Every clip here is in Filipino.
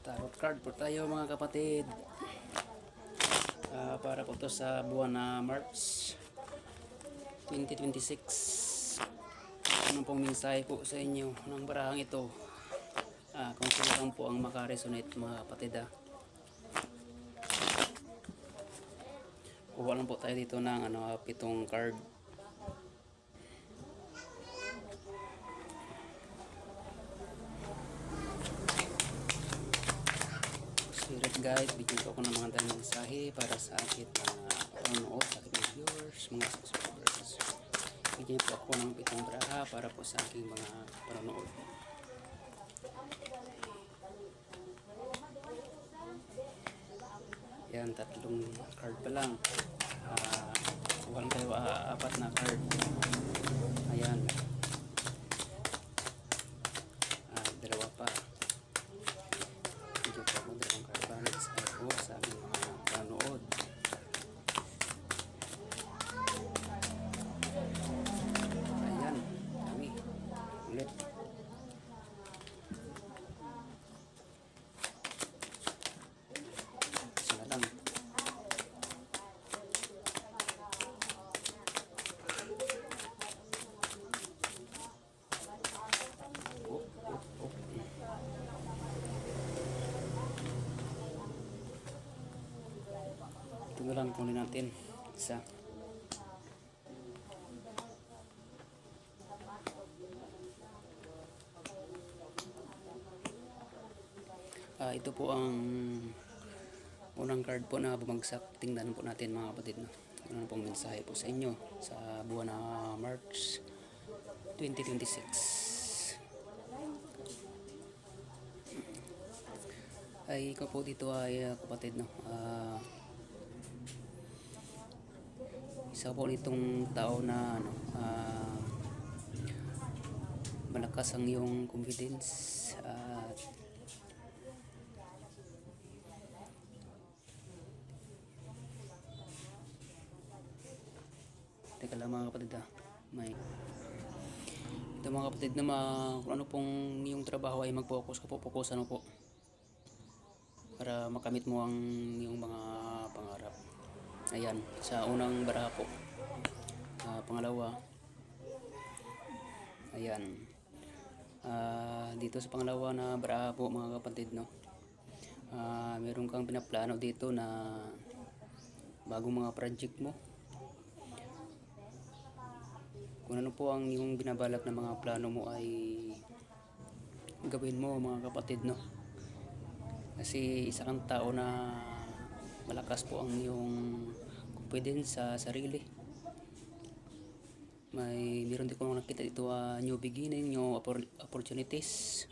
Tarot card po tayo mga kapatid. Para po to sa buwan na March 2026. Ano pong mensahe po sa inyo ng barahang ito? Kung sino lang po ang makaresonate mga kapatid. Kuha lang po tayo dito ng 7 card. Spirit guide, bigyan ko ako ng mga dalang mensahe para sa akin panonood, sa aking mga viewers, mga subscribers. Bigyan po ako ng 7 baraha para po sa aking mga panonood. Yan, 3 card pa lang. Kuha lang tayo 4 na card. Ayan. 2 pa. Bigyan po ako 2 card para sa aking mga panonood. Ayan, kami. Ulit. Isa lang. Ito na lang kunin natin. Isa. Ito po ang unang card po na bumagsak. Tingnan po natin mga kapatid. Ano pong mensahe po sa inyo sa buwan na March 2026. Ay ikaw po dito ay kapatid isa po nitong tao na malakas ang iyong confidence at teka lang mga kapatid may ito mga kapatid na kung ano pong yung trabaho ay mag-focus ka po, focusan mo po para makamit mo ang yung mga pangarap. Ayan, sa unang baraha po. Pangalawa, ayan, dito sa pangalawa na baraha po mga kapatid meron kang pinaplano dito na bagong mga project mo. Kung ano po ang yung binabalak na mga plano mo ay gawin mo mga kapatid kasi isa kang tao na malakas po ang iyong confidence sa sarili. Meron din ko nakita dito new beginning, new opportunities.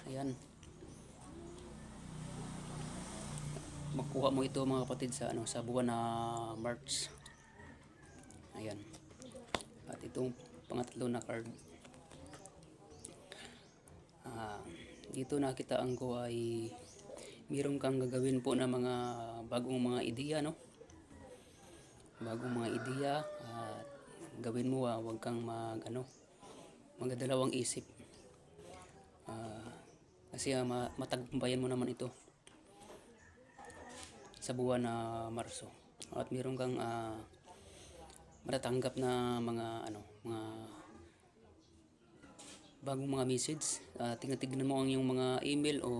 Ayan, makuha mo ito mga kapatid sa buwan na March. Ayan, at itong pangatlo na card dito nakitaan ko ay meron kang gagawin po na mga bagong mga ideya bagong mga ideya at gawin mo huwag kang magdalawang isip kasi matagumpayan mo naman ito sa buwan na Marso at meron kang matatanggap na mga bagong mga message. Tingnan mo ang iyong mga email o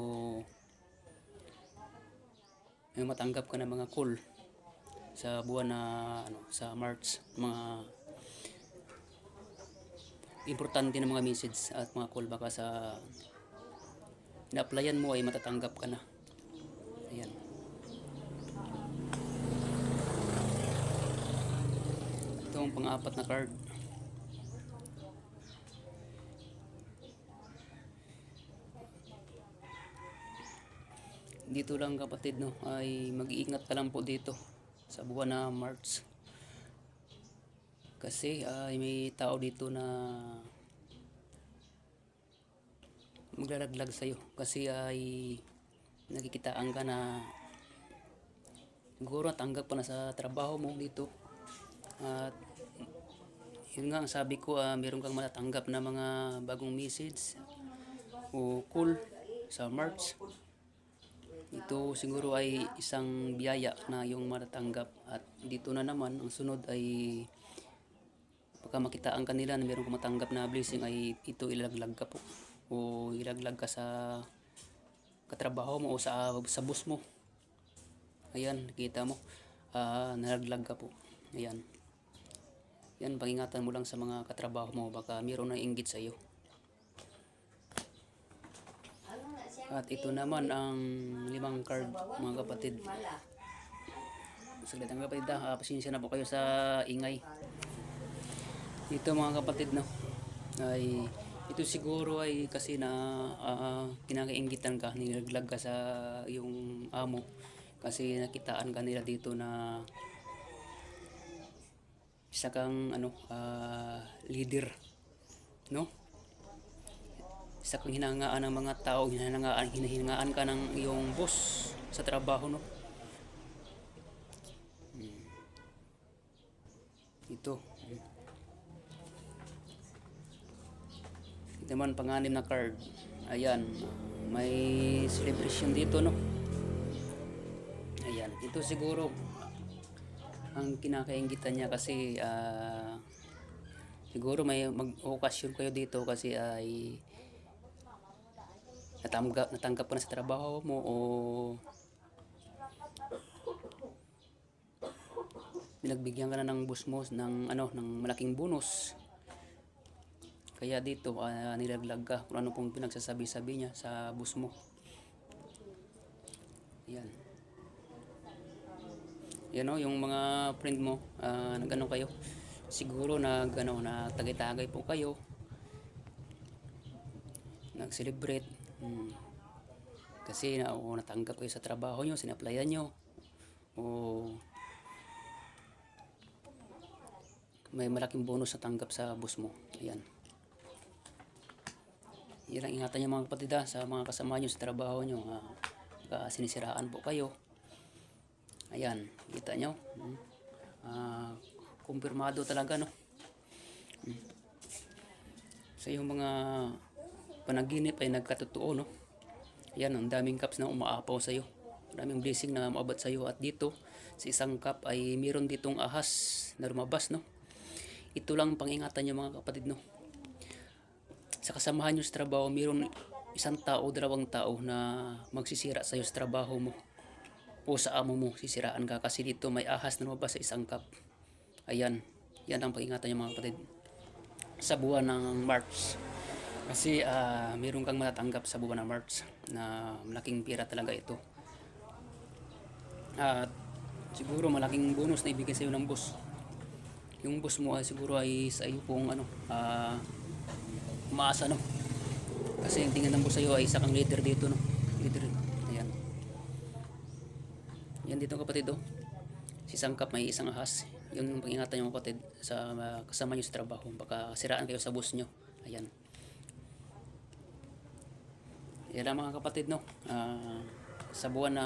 may matanggap ka na mga call sa buwan na sa March, mga importante na mga message at mga call baka sa na-applyan mo ay matatanggap ka na. Ayan, ito ang pang-apat na card. Dito lang kapatid ay mag-iingat ka lang po dito sa buwan na March kasi may tao dito na maglalaglag sa'yo kasi ay nakikitaan ka na siguro tanggap pa na sa trabaho mo dito at yun nga ang sabi ko meron kang matatanggap na mga bagong message o call sa March. Ito siguro ay isang biyaya na yung matatanggap. At dito na naman, ang sunod ay pagka makitaan kanila na mayroong matanggap na blessing ay ito ilaglag ka po. O ilaglag ka sa katrabaho mo o sa boss mo. Ayan, kita mo. Nalaglag ka po. Ayan. Yan, pangingatan mo lang sa mga katrabaho mo. Baka mayroon na inggit sa iyo. At ito naman ang 5 card mga kapatid. Saglit ang kapatid, pasensya na po kayo sa ingay. Ito mga kapatid, no, ay ito siguro ay kasi na kinakainggitan ka, nilaglag ka sa yung amo kasi nakitaan ka nila dito na isa kang leader, no? Isa kang hinangaan ng mga tao, hinahangaan ka ng iyong boss sa trabaho, no? Ito. Ito naman pang-anim na card. Ayan, may celebration dito, no? Ayan, ito siguro ang kinakainggitan niya kasi siguro may mag-okasyon kayo dito kasi ay natanggap ka na sa trabaho mo o pinagbigyan ka na ng boss mo ng ng malaking bonus. Kaya dito nilaglag ka kung ano pong pinagsasabi-sabi niya sa boss mo. Yan. Yan o, yung mga friend mo, nagano kayo. Siguro na tagay-tagay po kayo. Nag-celebrate. Kasi natanggap kayo sa trabaho nyo, sinaplayan nyo. O may malaking bonus na tanggap sa boss mo. Ayan. Yan ang ingatan nyo mga kapatid sa mga kasama nyo sa trabaho nyo. Sinisiraan po kayo. Ayan, kita nyo. Kumpirmado talaga, no? So yung mga panaginip ay nagkatotoo, no? Ayan, ang daming cups na umaapaw sa iyo. Maraming blessing na maabot sa iyo. At dito, sa isang cup ay meron ditong ahas na lumabas, no? Ito lang pangingatan nyo mga kapatid, no? Sa kasamahan nyo sa trabaho, mayroon isang tao, 2 tao na magsisira sa iyo sa trabaho mo o sa amo mo, sisiraan ka kasi dito may ahas na lumabas sa isang cup. Ayan, yan ang pangingatan nyo mga kapatid sa buwan ng March kasi mayroon kang matatanggap sa buwan ng March na malaking pera talaga ito. At siguro malaking bonus na ibigay sa iyo ng boss. Yung boss mo ay siguro ay sa iyo pong umaasa, no? Kasi yung tingin ng boss sa iyo ay isa kang leader dito, no? Leader. Ayan. Yan dito kapatid, oh. Si Sangkap may isang ahas. Yun yung pangingatan nyo kapatid sa kasama nyo sa trabaho. Baka siraan kayo sa boss nyo. Ayan. Yan lang mga kapatid, no? Sa buwan na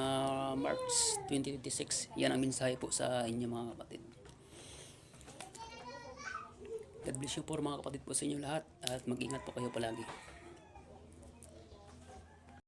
March 2026, yan ang mensahe po sa inyo mga kapatid. God bless you po mga kapatid po sa inyo lahat at mag-ingat po kayo palagi.